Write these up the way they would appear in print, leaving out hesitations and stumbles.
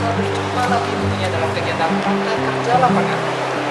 bisa berjumpa lagi tentunya dalam kegiatan praktek kerja lapangan.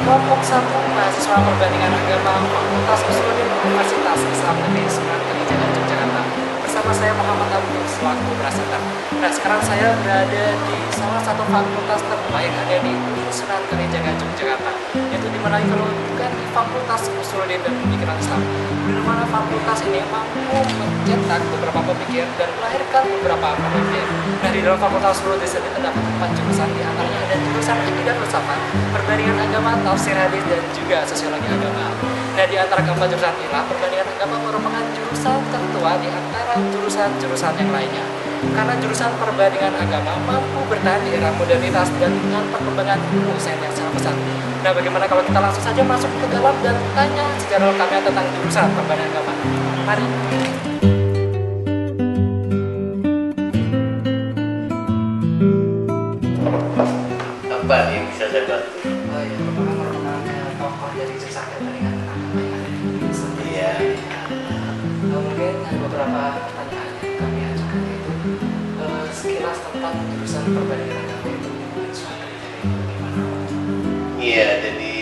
Kelompok 1 mahasiswa perbandingan agama Fakultas Muslim Universitas Islam Negeri Sunan Kalijaga Yogyakarta. Bersama saya Muhammad Abdul selaku presenter. Nah, sekarang saya berada di salah satu fakultas terbaik ada di Sunan Kalijaga Yogyakarta, yaitu dimana kalau bukan di Fakultas Usuluddin dan Pemikiran Islam, di mana fakultas ini mampu mencetak beberapa pemikir dan melahirkan beberapa pemimpin. Nah, di dalam Fakultas Usuluddin sendiri terdapat 4 jurusan, di antaranya ada jurusan Akidah Filsafat, Perbandingan Agama, Tafsir Hadis, dan juga Sosiologi Agama. Nah, di antara keempat jurusan inilah Perbandingan Agama merupakan jurusan tertua di antara jurusan-jurusan yang lainnya. Karena jurusan Perbandingan Agama mampu bertahan di era modernitas dan dengan perkembangan ilmu sains yang sangat pesat. Nah, bagaimana kalau kita langsung saja masuk ke dalam dan tanya secara lengkapnya tentang jurusan Perbandingan Agama? Mari. Apa yang bisa saya bantu? Oh iya, merupakan tokoh dari jurusan Perbandingan Agama yang ada di Indonesia. Iya. Mungkin ada beberapa pertanyaan yang kami ajukan, yaitu sekilas tentang jurusan Perbandingan Agama itu bagaimana? Iya, jadi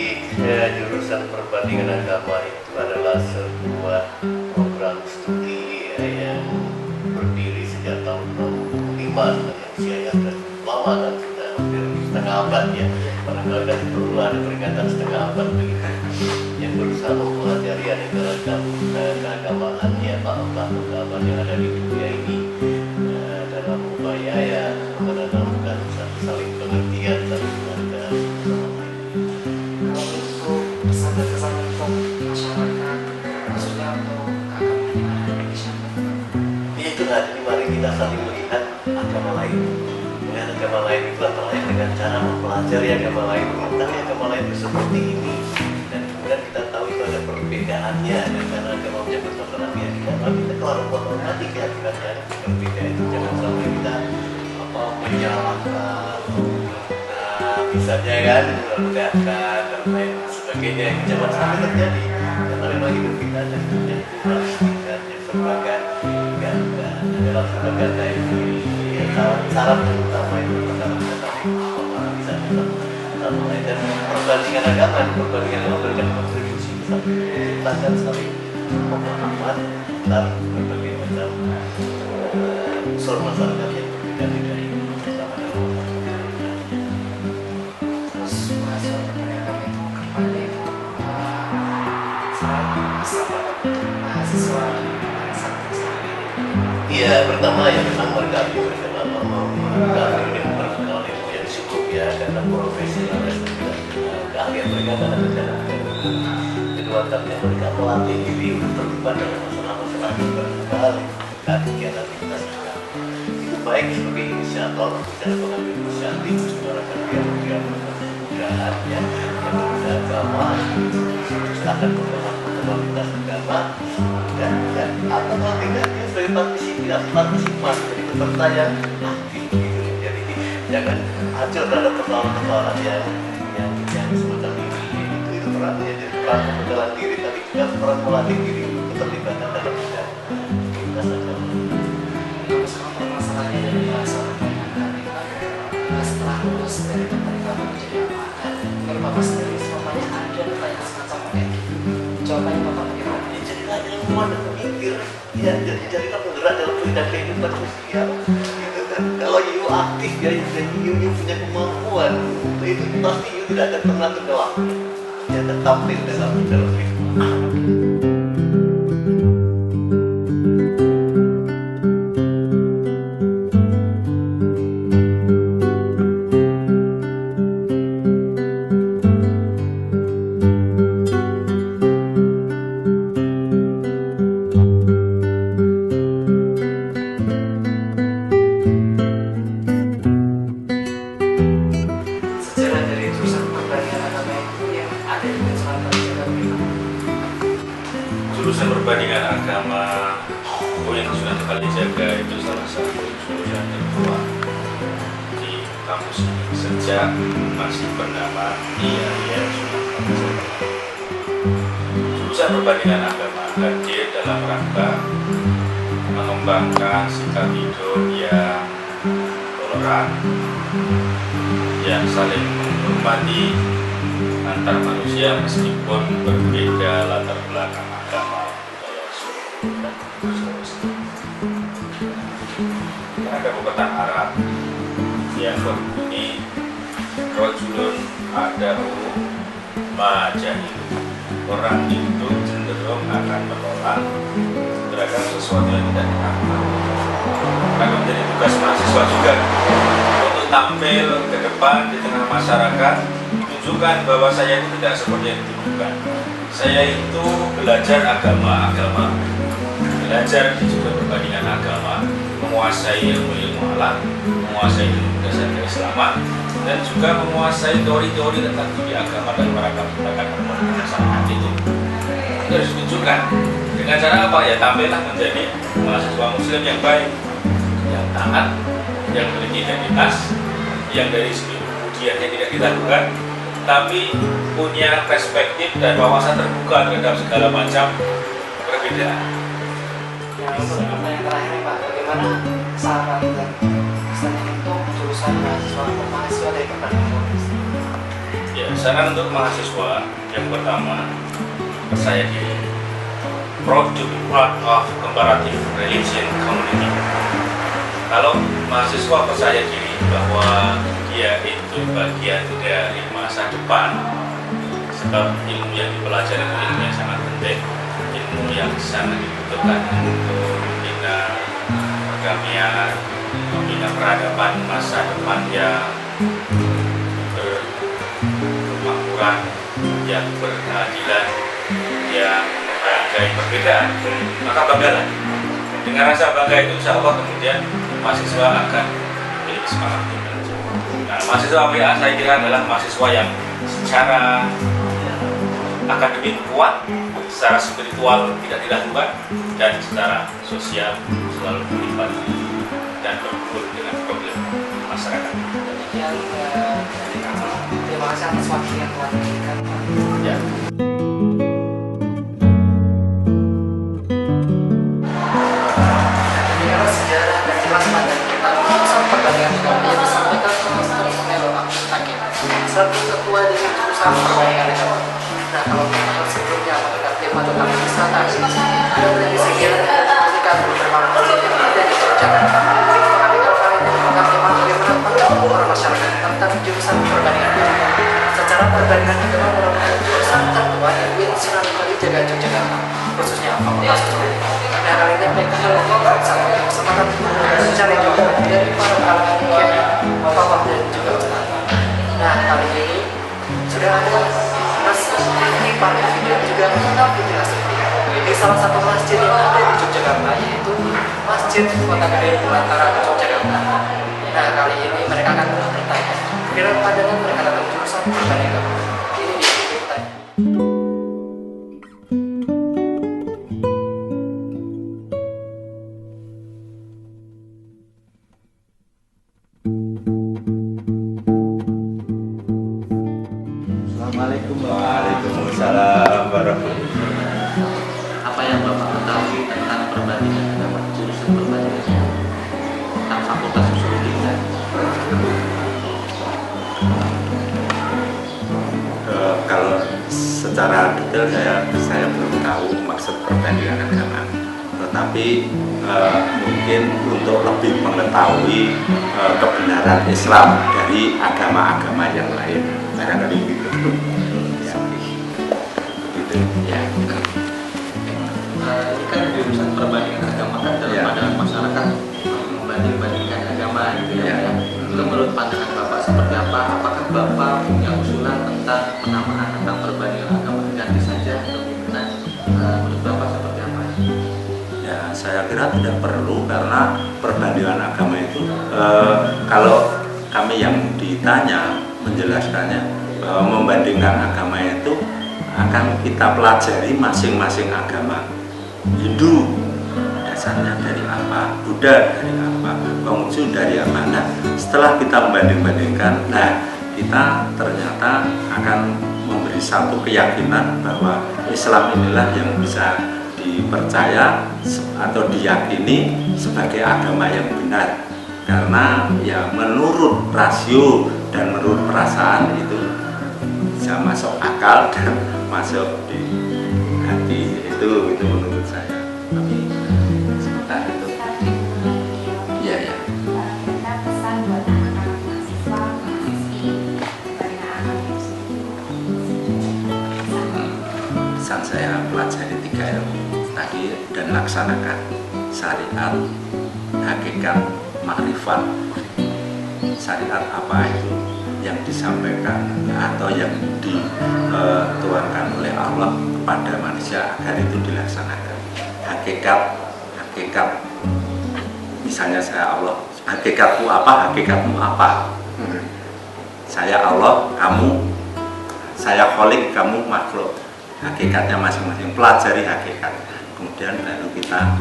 jurusan Perbandingan Agama itu adalah sebuah program studi yang berdiri sejak tahun 65, sebenarnya usianya sudah lama dan sudah hampir setengah abad ya. Barangkali dari perlu ada peringatan setengah abad begitu, yang berusaha mempelajari aneka ragam keagamaan ya, keagamaan yang ada di dunia ini dalam upaya ya menanamkan satu saling pengertian, saling menghargai sama lain. Kalau untuk pesan dan kesan untuk masyarakat, khususnya untuk keagamaan yang ada di Indonesia, Ya itu tadi, mari kita saling melihat agama lain. Melihat agama lain itu antara lain dengan cara mempelajari agama lain, mengetahui agama lain itu seperti ini, dan kemudian kita tahu itu ada perbedaannya, dan karena agama menyebut masalah keyakinan, kita kalau menghormati keyakinannya berbeda itu jangan sampai kita menyalahkan, misalnya kan merendahkan dan lain sebagainya, itu jangan sampai terjadi. Karena memang hidup kita ada yang pluralistik dan yang berbagai ganda dalam berbagai ganda itu syarat yang utama itu pertama kita bisa sama lain, dan perbandingan agama memberikan kontribusi besar menciptakan saling pemahaman dan berbagai macam unsur masyarakat yang berbeda-beda ini bersama dalam terus mahasiswa Perbandingan Agama itu kedepannya itu selain bisa mahasiswa Iya, pertama ya memang mereka memperkenalkan ilmu yang cukup ya, karena profesi dan keahlian mereka adalah dalam kedua kalinya mereka melatih diri untuk terlibat dalam masalah-masalah berkali kegiatan aktivitas juga. Itu baik sebagai inisiator dan pengambil inisiatif menyuarakan dia kemudahan ya, yang berbeda agama, akan komunitas agama dan atau tidak dia sebagai partisipan jadi peserta yang aktif gitu. Jadi jangan acuh terhadap persoalan-persoalan yang semacam ini. Itu perannya, jadi peran pembedalan diri, tapi juga peran melatih diri untuk keterlibatan dalam bidang komunitas agama. Kalau sekarang permasalahannya dari bahasa Perbandingan Agama, setelah lulus dari Perbandingan Agama menjadi apa? Menurut Bapak sendiri semuanya ada pertanyaan semacam kayak gitu. Jawabannya Bapak bagaimana? Jadilah ilmuwan dan pemikir ya, jadilah penggerak dalam kehidupan sosial gitu kan. Kalau you aktif ya, dan you punya kemampuan itu pasti you tidak akan pernah tenggelam ya, tampil dalam kehidupan. Sejarah dari jurusan Perbandingan Agama itu yang ada di Sunan Kalijaga bagaimana? Jurusan Perbandingan Agama UIN Sunan Kalijaga itu salah satu jurusan tertua di kampus ini sejak masih bernama IAIN Sunan Kalijaga. Jurusan Perbandingan Agama hadir dalam rangka mengembangkan sikap hidup yang toleran persaudaraan yang saling menghormati antar manusia meskipun berbeda latar belakang agama, budaya, suku, dan seterusnya. Ada pepatah Arab yang berbunyi rojulun adahu majahil. Orang itu cenderung akan menolak gerakan sesuatu yang tidak dikatakan. Maka menjadi tugas mahasiswa juga untuk tampil ke depan di tengah masyarakat, tunjukkan bahwa saya itu tidak seperti yang dituduhkan. Saya itu belajar agama, belajar di juga perbandingan agama, menguasai ilmu alam, menguasai ilmu dasar keislaman, dan juga menguasai teori-teori tentang dunia agama dan perangkat masyarakat itu. Itu harus ditunjukkan. Dengan cara apa? Ya tampillah menjadi mahasiswa muslim yang baik, yang taat, yang memiliki identitas, yang dari segi kemudiannya tidak diragukan, tapi punya perspektif dan wawasan terbuka terhadap segala macam perbedaan. Ya, untuk pertanyaan terakhir Pak, bagaimana saran dan pesannya untuk jurusan mahasiswa dari perbandingan komunis? Ya, saran untuk mahasiswa yang pertama, percaya diri. Proud to be part of comparative religion community. Kalau mahasiswa percaya diri bahwa dia itu bagian dari masa depan, sebab ilmu yang dipelajari itu ilmu yang sangat penting, ilmu yang sangat dibutuhkan untuk membina peragaman, membina peradaban masa depan yang bermakmuran, yang berkeadilan, yang menghargai perbedaan. Maka banggalah. Dengan rasa bangga itu, insya Allah kemudian mahasiswa akan memiliki semangat untuk belajar. Nah, mahasiswa PA saya kira adalah mahasiswa yang secara akademik kuat, secara spiritual tidak diragukan, dan secara sosial selalu terlibat dan berkumpul dengan problem masyarakat. Demikian dari kami. Terima kasih atas waktu yang telah diberikan. Ya. Demikianlah sejarah dan plasma dan kita jurusan perbandingan agama yang disampaikan oleh Dr. Melo Akin, selaku ketua dari jurusan perbandingan agama. Nah, kalau teman-teman sebelumnya mengenal tema tentang wisata, ada dari sejarah dan komunikasi beberapa masjid yang ada di Yogyakarta. Kami kali ini mengenal tema bagaimana pendapat masyarakat tentang jurusan perbandingan agama. Secara perbandingan agama merupakan jurusan tertua yang Sunan Kalijaga Yogyakarta, khususnya Fakultas Hukum. Nah, kali ini mereka melakukan satu kesempatan mencari jawaban dari para kalangan kiai, bapak dan juga ustaz. Nah, kali ini sudah ada Mas Pak dan juga Nabi Asufi di salah satu masjid yang ada di Yogyakarta, yaitu Masjid Kota Gede Belantara Yogyakarta. Nah, kali ini mereka akan bertanya kira pandangan mereka tentang jurusan perbandingan agama. Ini dia bertanya. Assalamualaikum. Waalaikumsalam warahmatullahi. Apa yang Bapak ketahui tentang perbandingan agama, jurusan perbandingan agama, tentang fakultas usul dan Kalau secara detail saya belum tahu maksud perbandingan agama, tetapi mungkin untuk lebih mengetahui kebenaran Islam dari agama-agama yang lain, barangkali gitu. Ya, gitu. Ya. ini kan jurusan perbandingan agama kan dalam Ya. pandangan masyarakat membanding-bandingkan agama gitu ya. Ya. Itu menurut pandangan Bapak seperti apa? Apakah Bapak punya usulan tentang penamaan tentang perbandingan agama ganti saja atau gimana? Menurut Bapak seperti apa? Ya, saya kira tidak perlu karena perbandingan agama itu kalau kami yang ditanya menjelaskannya bahwa membandingkan agama itu akan kita pelajari masing-masing agama. Hindu dasarnya dari apa, Buddha dari apa, Konghucu dari apa. Nah, setelah kita membanding-bandingkan, nah kita ternyata akan memberi satu keyakinan bahwa Islam inilah yang bisa dipercaya atau diyakini sebagai agama yang benar. karena ya menurut rasio dan menurut perasaan itu bisa masuk akal dan masuk di hati, itu menurut saya. Tapi sebentar itu iya ya. Kita pesan buat anak-anak mahasiswa, mahasiswi, dari anak yang Pesan saya pelajari 3 ilmu tadi dan laksanakan syariat, hakikat, makrifat. Syariat apa itu yang disampaikan atau yang dituangkan oleh Allah kepada manusia agar itu dilaksanakan. Hakikat misalnya saya Allah, hakikatmu apa, hakikatmu apa. Saya Allah, kamu, saya kholik, kamu makhluk. Hakikatnya masing-masing, pelajari hakikat. Kemudian baru kita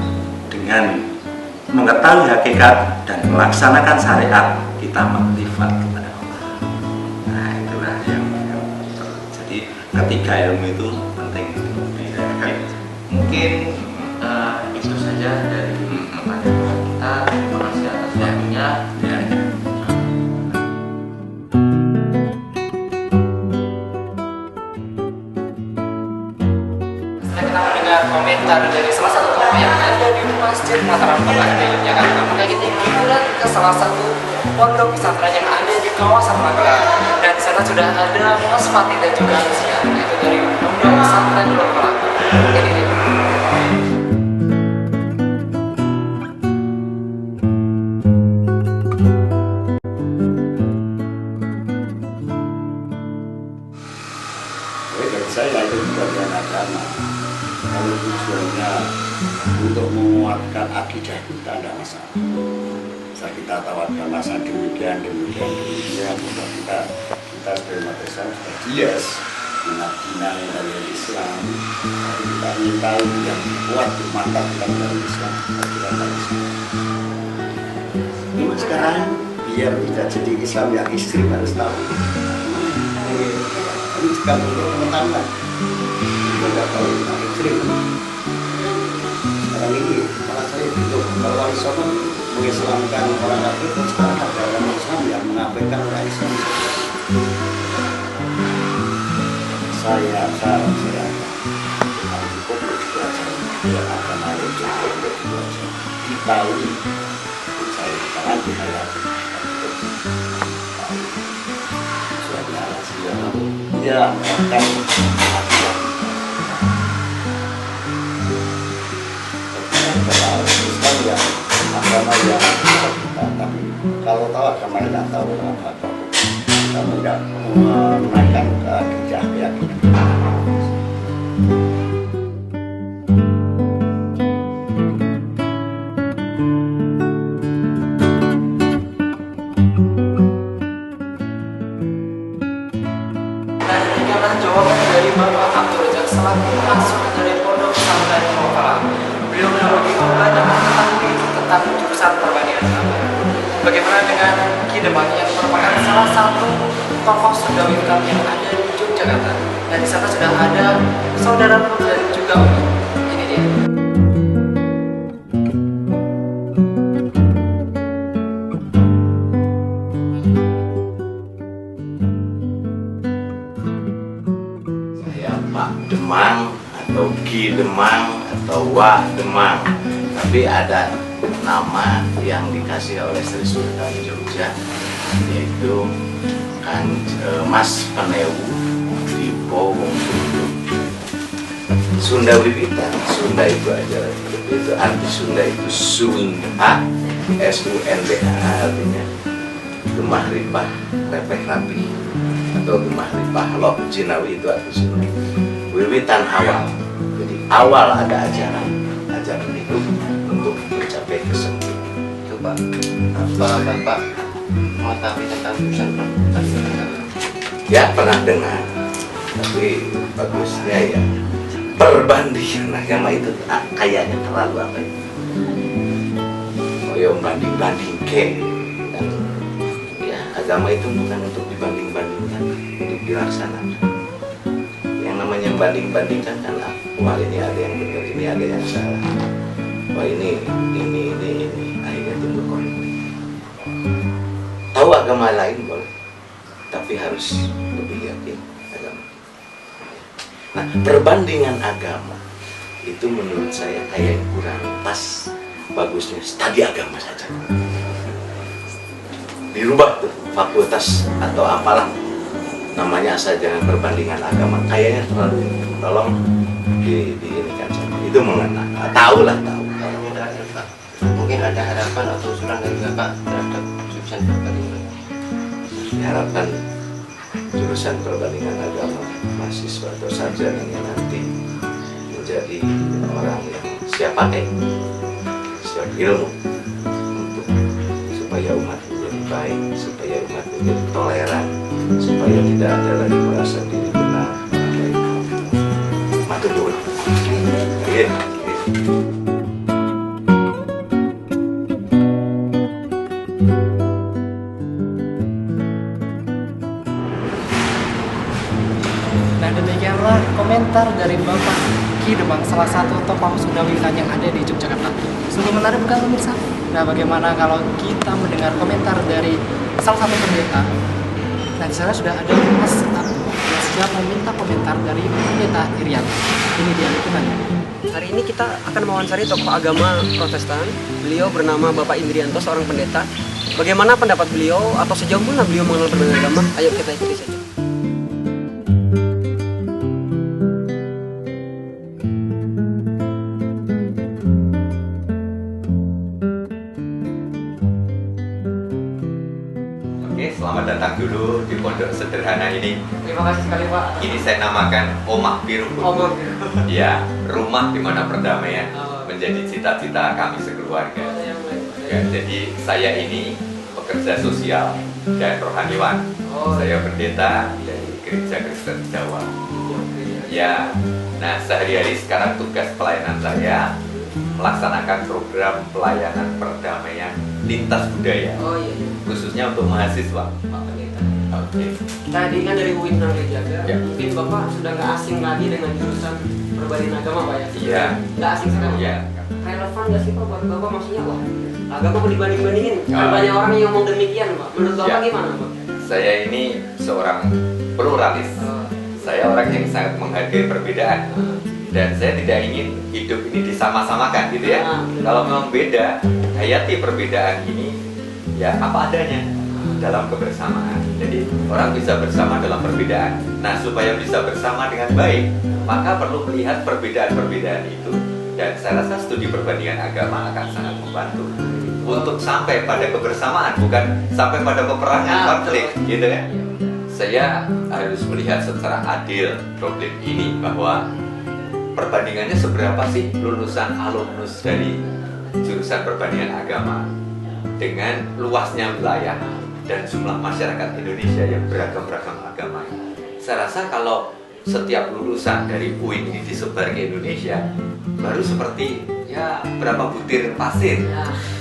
dengan mengetahui hakikat dan melaksanakan syariat, kita makrifat kepada Allah. Nah itulah yang jadi 3 ilmu itu penting. Mungkin itu saja dari pertanyaan kita. Terima kasih atas waktunya. Ya. Setelah kita mendengar komentar dari salah satu tokoh yang ada di Masjid Mataram Kota Gede Yogyakarta, maka kita liburan ke salah satu pondok pesantren yang ada di kawasan Magelang. Dan di sana sudah ada Mas Fatih dan juga Lucia, yaitu dari pondok pesantren Lokal. Ini dia. Bagi saya itu bagian agama. Kalau tujuannya untuk menguatkan akidah kita tidak masalah. Bisa kita tawarkan masa demikian, untuk kita sebagai umat Islam sudah jelas mengenal dari Islam. Tapi kita ingin tahu yang kuat di mata kita dari Islam, ajaran Islam. Ini sekarang biar tidak jadi Islam yang ekstrim harus tahu. Ini sekali untuk teman-teman kita tidak tahu tentang ekstrim. Sekarang ini malah saya bingung kalau wali songo mengislamkan orang kafir, dan sekarang ada orang Islam yang mengabaikan orang Islam. Saya cukup belajar biar agama itu cukup belajar ditahui. Saya jangan dihayati. Ya, akan Islam ya agama yang kita, tapi kalau tahu agama yang tidak tahu apa kamu tidak menaikkan kerja keyakinan. Jawaban dari Bapak Abdul Razak selaku pengasuh dari Pondok Pesantren Lokal. Beliau begitu banyak mengetahui tentang jurusan perbandingan agama. Bagaimana dengan Ki Demang yang merupakan salah satu tokoh Sunda Wiwitan yang ada di Yogyakarta, dan di sana sudah ada saudara dan juga Umi. Ini dia. Pak Demang atau Ki Demang atau Wah Demang, tapi ada nama yang dikasih oleh Sri Sultan Jogja, yaitu kan Mas Penewu Dipo Wong Sunda. Sunda Wiwitan, Sunda itu aja, itu arti Sunda itu Sunda, S-U-N-D-A, artinya gemah ripah repeh rapi, atau gemah ripah loh Jinawi, itu arti Sunda. Wiwitan awal, jadi awal ada ajaran itu untuk mencapai kesembuhan. Itu Pak, apa Bapak mengetahui tentang jurusan perbandingan? Ya pernah dengar, tapi bagusnya ya perbandingan agama itu kayaknya terlalu apa ya? Oh ya banding ke, dan ya agama itu bukan untuk dibanding-bandingkan, untuk dilaksanakan. Yang namanya banding-bandingkan kan, wah ini ada yang benar, ini ada yang salah, wah ini akhirnya timbul konflik. agama lain boleh, tapi harus lebih yakin agama. Nah, perbandingan agama itu menurut saya kayak kurang pas. Bagusnya studi agama saja. Dirubah tuh fakultas atau apalah namanya, asal jangan perbandingan agama. Kayaknya terlalu, tolong di ini kan itu mengena. Tahu. Mungkin ada harapan atau usulan dari Bapak terhadap jurusan perbandingan? Diharapkan jurusan perbandingan agama mahasiswa atau sarjananya nanti menjadi orang yang siap pakai, siap ilmu untuk supaya umat menjadi baik, supaya umat menjadi toleran, supaya tidak ada lagi merasa diri benar, orang lain. Matur nuwun. Nah, demikianlah komentar dari Bapak Ki Demang, salah satu tokoh Sunda Wiwitan yang ada di Yogyakarta. Sungguh menarik bukan pemirsa? Nah, bagaimana kalau kita mendengar komentar dari salah satu pendeta? Nah, di sana sudah ada Mas Abdul yang siap meminta komentar dari pendeta Irian. Ini dia liputannya. Hari ini kita akan mewawancari tokoh agama Protestan. Beliau bernama Bapak Indrianto, seorang pendeta. Bagaimana pendapat beliau atau sejauh mana beliau mengenal perbedaan agama? Ayo kita ikuti saja. Selamat datang dulu di pondok sederhana ini. Terima kasih sekali Pak. Ini saya namakan Omah Biru. Omah Biru. Ya, rumah di mana perdamaian menjadi cita-cita kami sekeluarga. Ya, jadi saya ini pekerja sosial dan rohaniwan. Saya pendeta dari Gereja Kristen Jawa. Ya, nah sehari-hari sekarang tugas pelayanan saya melaksanakan program pelayanan perdamaian lintas budaya. Khususnya untuk mahasiswa. Oke. Tadi kan dari UIN Jaga, Ya. mungkin Bapak sudah nggak asing lagi dengan jurusan perbandingan agama Pak ya? Iya. Nggak asing sekarang? Iya. Relevan nggak sih Pak buat Bapak, maksudnya wah agama mau dibanding-bandingin? Kan Oh. banyak orang yang ngomong demikian Pak. Menurut Bapak Ya. gimana Pak? Saya ini seorang pluralis. Saya orang yang sangat menghargai perbedaan. Dan saya tidak ingin hidup ini disama-samakan gitu ya. Kalau memang beda, hayati perbedaan ini ya apa adanya dalam kebersamaan. Jadi orang bisa bersama dalam perbedaan. Nah, supaya bisa bersama dengan baik, maka perlu melihat perbedaan-perbedaan itu. Dan saya rasa studi perbandingan agama akan sangat membantu untuk sampai pada kebersamaan, bukan sampai pada peperangan, konflik gitu ya. Saya harus melihat secara adil problem ini, bahwa perbandingannya seberapa sih lulusan alumnus dari jurusan perbandingan agama dengan luasnya wilayah dan jumlah masyarakat Indonesia yang beragam-ragam agama. Saya rasa kalau setiap lulusan dari UIN ini disebar ke Indonesia, baru seperti ya berapa butir pasir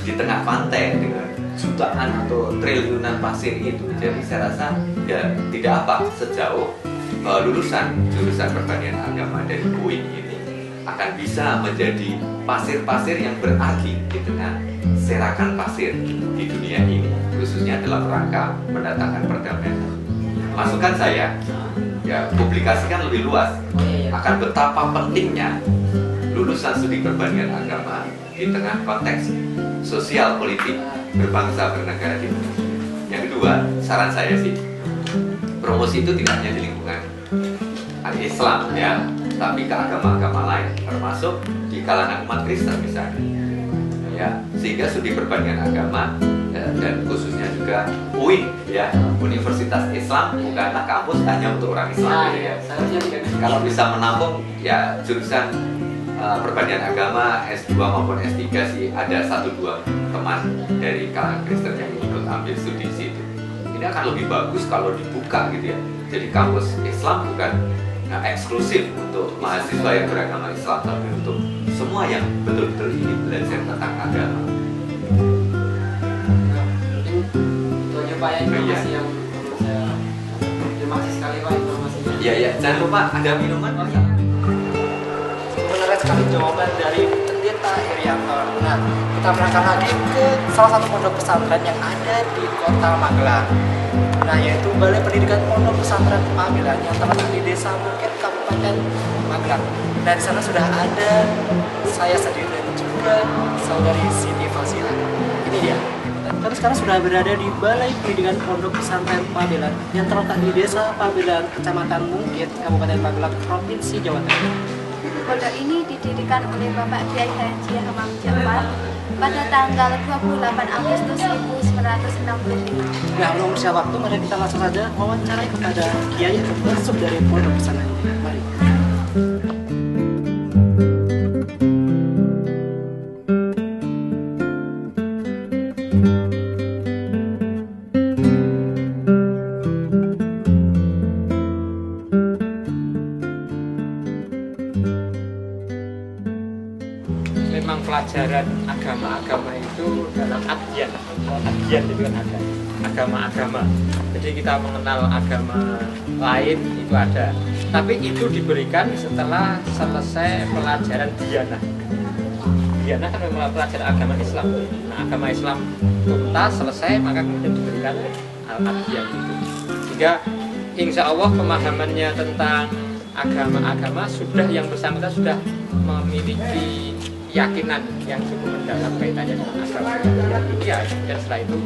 di tengah pantai dengan jutaan atau triliunan pasir itu. Jadi saya rasa ya tidak apa sejauh lulusan jurusan perbandingan agama dari UIN ini akan bisa menjadi pasir-pasir yang berarti di tengah serakan pasir di dunia ini, khususnya dalam rangka mendatangkan perdamaian. Masukan saya, ya publikasikan lebih luas akan betapa pentingnya lulusan studi perbandingan agama di tengah konteks sosial politik berbangsa bernegara di Indonesia. Yang kedua, saran saya sih, promosi itu tidak hanya di lingkungan Islam ya, tapi ke agama-agama lain, termasuk di kalangan umat Kristen misalnya. Ya, sehingga studi perbandingan agama ya, dan khususnya juga UIN ya, Universitas Islam bukanlah kampus hanya untuk orang Islam gitu ya. Kalau bisa menampung ya jurusan perbandingan agama S2 maupun S3 sih, ada 1-2 teman dari kalangan Kristen yang ikut ambil studi di situ. Ini akan lebih bagus kalau dibuka gitu ya. Jadi kampus Islam bukan eksklusif untuk mahasiswa yang beragama Islam, tapi untuk semua yang betul-betul ingin belajar tentang agama. Itu aja Pak ya, informasi yang menurut saya. Terima kasih sekali Pak informasinya. Iya, ya, jangan lupa ada minuman. Benar sekali jawaban dari pendeta Herianto. Nah, kita berangkat lagi ke salah satu pondok pesantren yang ada di kota Magelang. Nah, yaitu Balai Pendidikan Pondok Pesantren Pabelan yang terletak di Desa Bukit, Kabupaten Magelang. Nah, di sana sudah ada saya sendiri dan juga saudari Siti Fasila. Ini dia. Terus sekarang sudah berada di Balai Pendidikan Pondok Pesantren Pabelan yang terletak di Desa Pabelan, Kecamatan Bukit, Kabupaten Magelang, Provinsi Jawa Tengah. Pondok ini didirikan oleh Bapak Kiai Haji Hamam Jafar pada tanggal 28 Agustus 1965. Nah, belum bersisa waktu, mari kita langsung saja wawancarai kepada Kiai yang masuk dari pondok pesantren ini. Mari. Memang pelajaran agama-agama itu dalam adyan itu kan ada agama-agama. Jadi kita mengenal agama lain itu ada. Tapi itu diberikan setelah selesai pelajaran diyanah. Diyanah kan memang pelajaran agama Islam. Nah, agama Islam tuntas selesai, maka kemudian diberikan al-adyan itu. Sehingga insya Allah pemahamannya tentang agama-agama sudah yang bersangkutan sudah memiliki keyakinan yang cukup mendalam kaitannya dengan agama yang ini ya. Dan setelah itu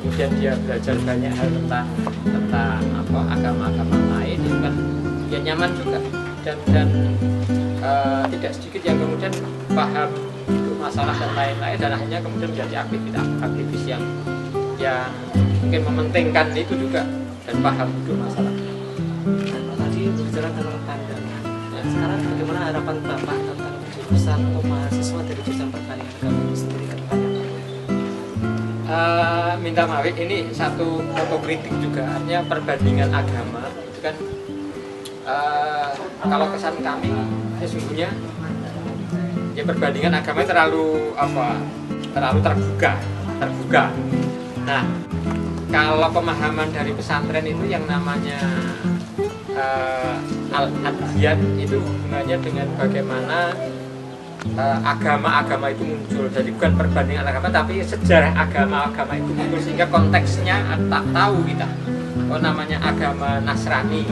kemudian dia belajar banyak hal tentang agama-agama lain, itu kan ya nyaman juga dan tidak sedikit yang kemudian paham untuk masalah dan lain-lain, dan akhirnya kemudian menjadi aktivis yang mungkin mementingkan itu juga dan paham untuk masalah. Dan tadi berbicara tentang pandangan. Dan sekarang bagaimana harapan Bapak tentang jurusan atau mahasiswa dari jurusan pertanian agama itu sendiri ke depannya? Minta maaf, ini satu otokritik juga, artinya perbandingan agama itu kan kalau kesan kami sesungguhnya ya perbandingan agama terlalu terbuka. Nah, kalau pemahaman dari pesantren itu yang namanya al-adyan itu hubungannya dengan bagaimana agama-agama itu muncul. Jadi bukan perbandingan agama, tapi sejarah agama-agama itu muncul sehingga konteksnya tak tahu kita. Oh, namanya agama Nasrani,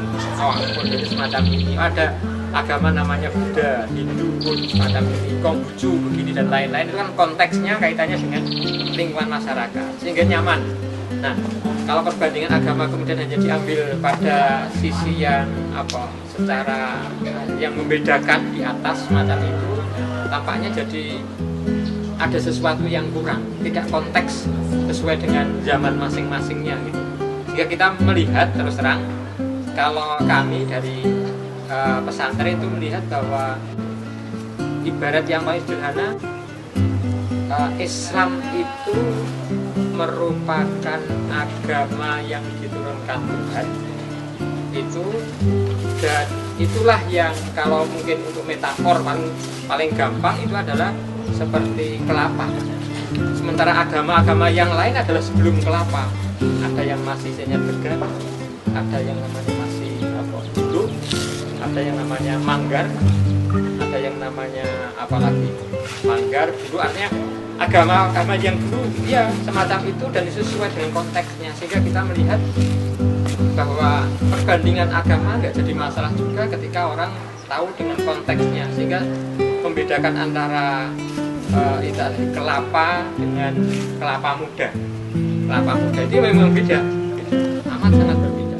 jadi semacam ini. Ada agama namanya Buddha, Hindu pun semacam ini, Konghucu begini dan lain-lain. Itu kan konteksnya kaitannya dengan lingkungan masyarakat sehingga nyaman. Nah, kalau perbandingan agama kemudian hanya diambil pada sisi yang secara yang membedakan di atas semacam itu, tampaknya jadi ada sesuatu yang kurang, tidak konteks sesuai dengan zaman masing-masingnya gitu. Jika kita melihat terus terang, kalau kami dari pesantren itu melihat bahwa ibarat yang paling sederhana, Islam itu merupakan agama yang diturunkan Tuhan itu, dan itulah yang kalau mungkin untuk metafor paling gampang itu adalah seperti kelapa. Sementara agama-agama yang lain adalah sebelum kelapa. Ada yang masih senyap degan, ada yang namanya masih dulu, ada yang namanya manggar, ada yang namanya apalagi manggar dulu. Artinya agama-agama yang dulu ya semacam itu, dan sesuai dengan konteksnya, sehingga kita melihat bahwa perbandingan agama nggak jadi masalah juga ketika orang tahu dengan konteksnya, sehingga membedakan antara kelapa dengan kelapa muda. Kelapa muda itu memang beda, amat sangat berbeda.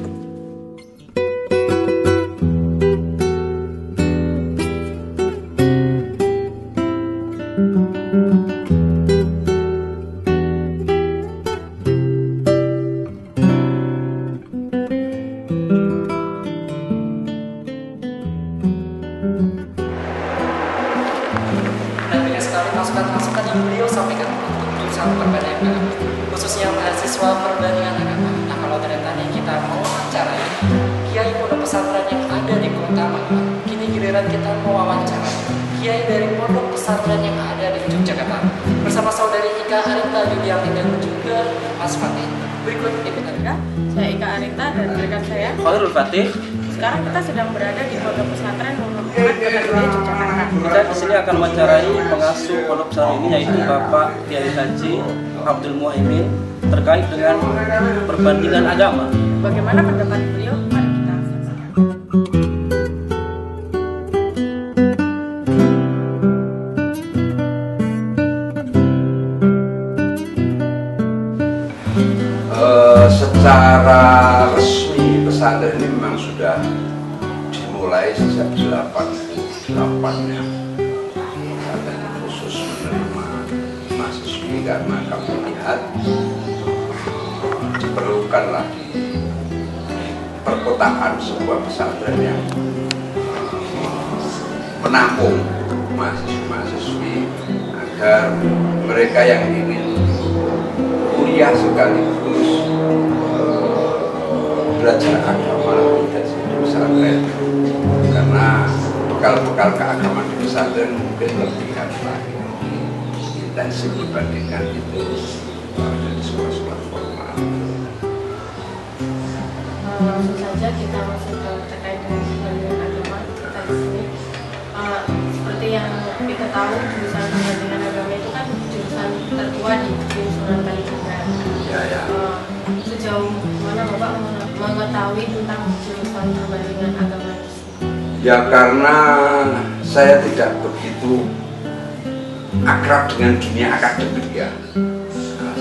Masukan-masukan yang beliau sampaikan untuk jurusan perbandingan agama, khususnya mahasiswa perbandingan agama. Nah, kalau ternyata kita mau wawancarai kiai pondok pesantren yang ada di kota Magelang, kini giliran kita mau wawancara kiai dari pondok pesantren yang ada di Yogyakarta bersama saudari Ika Arinta Yudianti dan juga Mas Fatih. Berikut ikutan. Saya Ika Arinta dan rekan saya Khairul Fatih. Sekarang kita sedang berada di pondok pesantren Nurul Quran Kota Gede, Yogyakarta. Saya di sini akan mewawancarai pengasuh Pondok Pesantren ini, yaitu Bapak Kiai Haji Abdul Muhaimin, terkait dengan perbandingan agama. Bagaimana pendapat beliau? Mari kita saksikan. Secara resmi pesantren ini memang sudah dimulai sejak 88 ya. Pesantren khusus menerima mahasiswi karena kami lihat diperlukanlah di perkotaan sebuah pesantren yang menampung mahasiswi agar mereka yang ingin kuliah sekaligus belajar agama di pesantren, karena bekal-bekal keagamaan di pesantren mungkin lebih intensif dibandingkan itu dari sekolah-sekolah formal. Langsung saja kita masuk ke terkait dengan perbandingan agama kita di sini. Seperti yang kita tahu, jurusan perbandingan agama itu kan jurusan tertua di Sunan Kalijaga. Ya. Sejauh mana Bapak mengetahui tentang jurusan perbandingan agama itu? Ya, karena saya tidak begitu akrab dengan dunia akademik ya.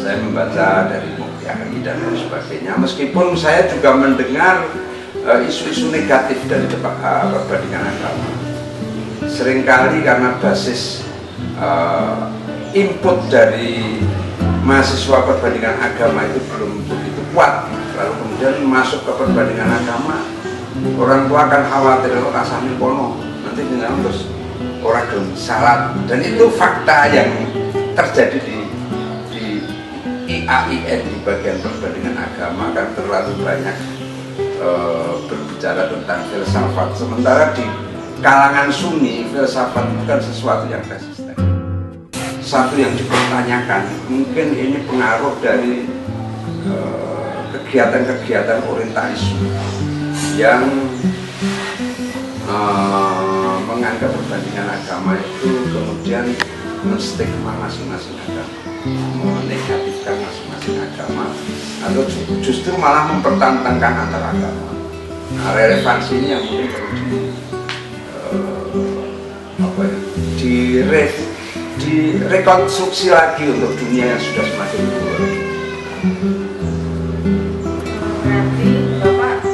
Saya membaca dari buku akademik dan lain sebagainya. Meskipun saya juga mendengar isu-isu negatif dari perbandingan agama. Seringkali karena basis input dari mahasiswa perbandingan agama itu belum begitu kuat, lalu kemudian masuk ke perbandingan agama, orang tua akan khawatir kalau kasami kono nanti dengan terus orang gelem salat, dan itu fakta yang terjadi di IAIN, di bagian perbandingan agama, kan terlalu banyak berbicara tentang filsafat, sementara di kalangan Sunni filsafat bukan sesuatu yang resisten, satu yang dipertanyakan. Mungkin ini pengaruh dari kegiatan-kegiatan orientalisme yang menganggap perbandingan agama itu kemudian menstigma masing-masing agama, menegatifkan masing-masing agama, atau justru malah mempertentangkan antara agama. Nah, relevansi ini yang mungkin perlu direkonstruksi lagi untuk dunia yang sudah semakin tua. Berarti Bapak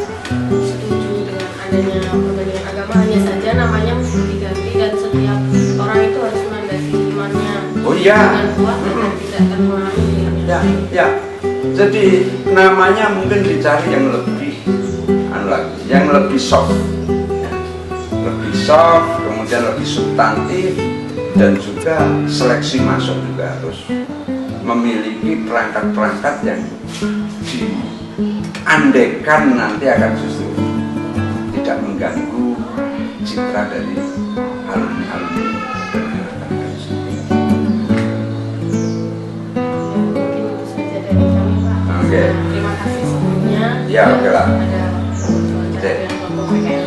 setuju dengan adanya perbandingan agama, hanya saja namanya mesti diganti dan setiap orang itu harus melandasi imannya dengan kuat agar tidak terpengaruh dengan ya. Jadi namanya mungkin dicari yang lebih soft, kemudian lebih substantif, dan juga seleksi masuk juga harus memiliki perangkat-perangkat yang diandekan nanti akan justru tidak mengganggu citra dari alumni-alumni. Mungkin itu saja dari kami, Pak. Oke. Terima kasih sebelumnya. Ya, oke lah. Ada wawancara kelompok PKL.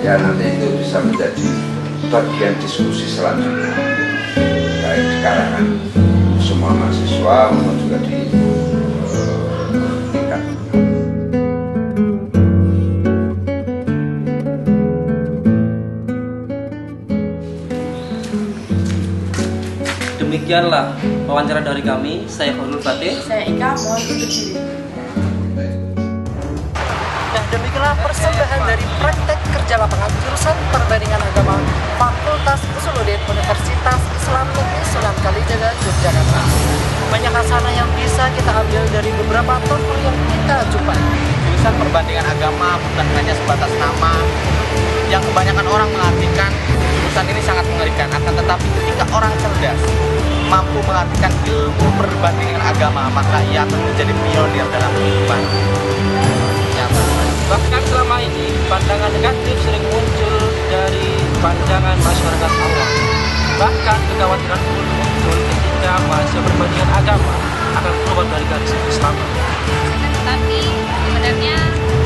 Ya, nanti itu bisa menjadi bagian diskusi selanjutnya, baik di kalangan semua mahasiswa maupun juga di tingkat. Demikianlah wawancara dari kami. Saya Khairul Fatih. Saya Ika, mohon undur diri. Nah, demikianlah persembahan dari praktek kerja lapangan jurusan perbandingan agama Fakultas Usuluddin Universitas Islam Negeri Sunan Kalijaga, Yogyakarta. Banyak hasanah yang bisa kita ambil dari beberapa tokoh yang kita jumpai. Jurusan perbandingan agama bukan hanya sebatas nama yang kebanyakan orang mengartikan jurusan ini sangat mengerikan, akan tetapi ketika orang cerdas mampu mengartikan ilmu perbandingan agama, maka ia akan menjadi pionir dalam kehidupan nyata. Bahkan selama ini pandangan negatif sering muncul dari pandangan masyarakat awam. Bahkan kekhawatiran muncul ketika mahasiswa perbandingan agama akan keluar dari garis Islam. Tetapi sebenarnya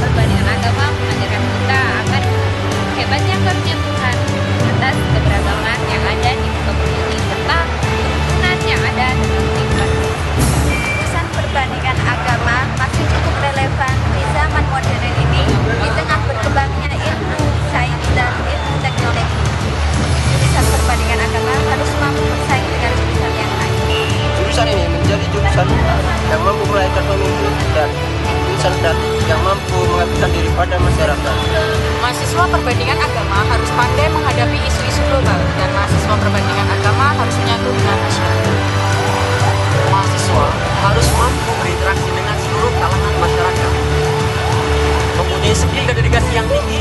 perbandingan agama mengajarkan kita akan hebatnya karunia Tuhan atas keberagaman mahasiswa perbandingan agama harus menyatu dengan masyarakat. Mahasiswa harus mampu berinteraksi dengan seluruh kalangan masyarakat, mempunyai skill dan dedikasi yang tinggi,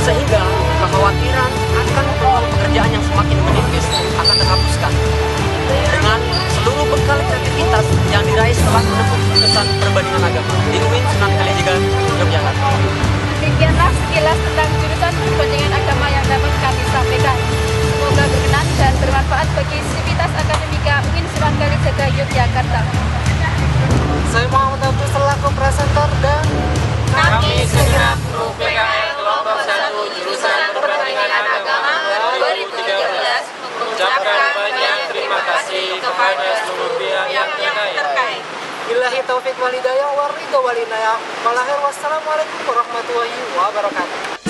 sehingga kekhawatiran akan peluang pekerjaan yang semakin menipis akan terhapuskan dengan seluruh bekal kreativitas yang diraih setelah menempuh jurusan perbandingan agama di UIN Sunan Kalijaga, Yogyakarta. Demikianlah sekilas tentang jurusan perbandingan agama yang dapat kami sampaikan. Semoga berkenan dan bermanfaat bagi sivitas akademika UIN Sunan Kalijaga, Yogyakarta. Saya Muhammad Abdul selaku presenter dan Kami segenap kru PKL kelompok 1 jurusan perbandingan agama 2013 mengucapkan banyak terima kasih kepada seluruh pihak yang terkait. Billahi taufik walhidayah waridho walinayah. Walahir wassalamualaikum warahmatullahi wabarakatuh.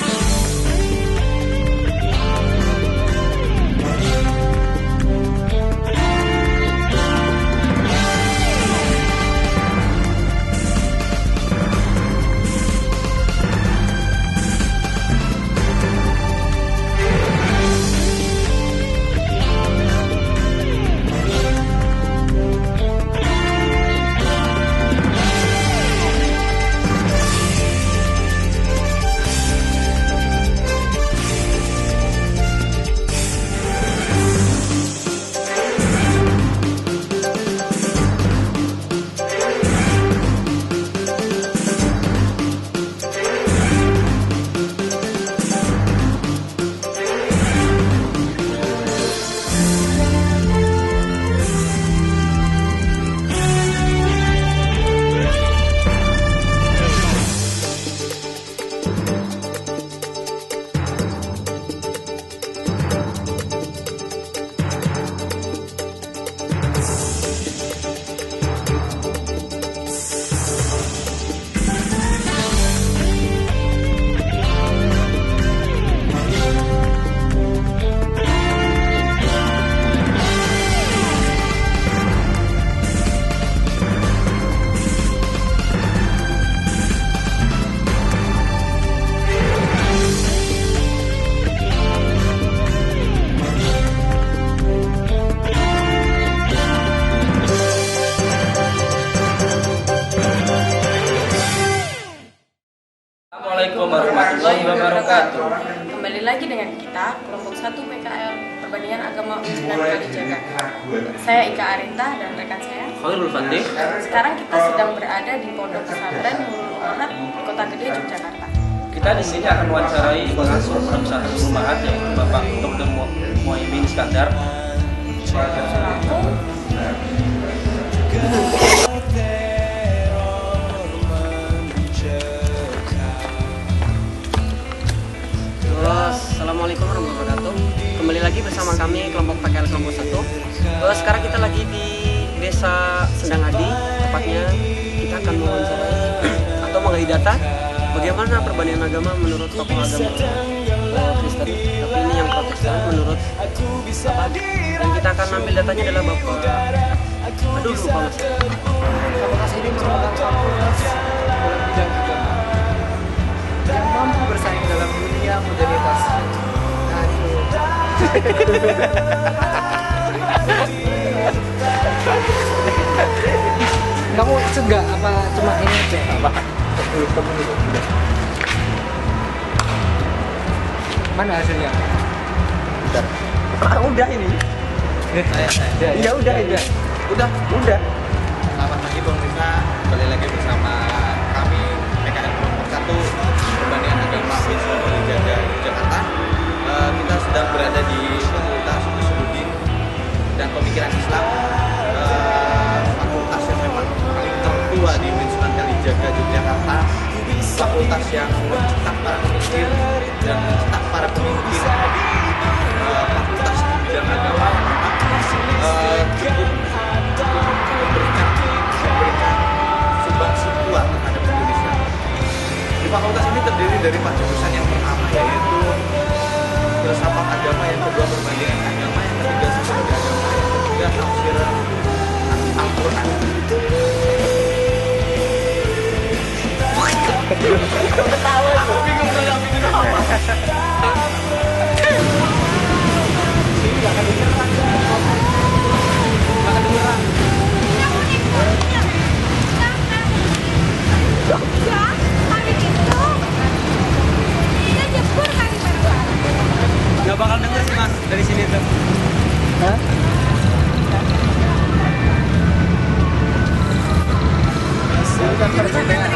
Assalamualaikum warahmatullahi wabarakatuh. Kembali lagi dengan kita, kelompok 1 PKL Perbandingan Agama Sunan Kalijaga. Saya Ika Arinta dan rekan saya Khairul Fatih. Sekarang kita sedang berada di Pondok Pesantren Nurul Umahat, Kota Gede, Yogyakarta. Kita di sini akan mewawancarai pengasuh Pondok Pesantren Nurul Umahat yaitu Bapak Dr. Muhaimin Iskandar. Assalamualaikum warahmatullahi wabarakatuh. Kembali lagi bersama kami kelompok PKL kelompok 1. Sekarang kita lagi di Desa Sendangadi. Tepatnya kita akan mewawancarai atau menggali data bagaimana perbandingan agama menurut tokoh agama Kristen. Tapi ini yang Protestan menurut Bapak. Dan kita akan ambil datanya adalah Bapak. Aduh lupa mas. Fakultas ini merupakan fakultas dalam bidang agama yang mampu bersaing dalam dunia modernitas. Kamu ikut nggak apa cuma ini aja? Mana hasilnya? Udah ini. Ya udah. Selamat pagi pemirsa, kembali lagi bersama kami PKL kelompok 1 Perbandingan Agama UIN Sunan Kalijaga, Jakarta. Kita sedang berada di Fakultas Usuluddin dan Pemikiran Islam, fakultas yang memang paling tertua di UIN Sunan Kalijaga, Yogyakarta. Fakultas yang mencetak para pemikir dan mencetak para pemimpin. Fakultas di bidang agama cukup memberikan sumbangsi kuat terhadap Indonesia. Di fakultas ini terdiri dari 4 jurusan. Yang pertama yaitu filsafat agama, yang kedua perbandingan agama, yang ketiga sosiologi agama, yang ketiga tafsir Al-Quran. Aku bingung apa. sih mas dari sini tuh? Hah? Hasilkan persidangan.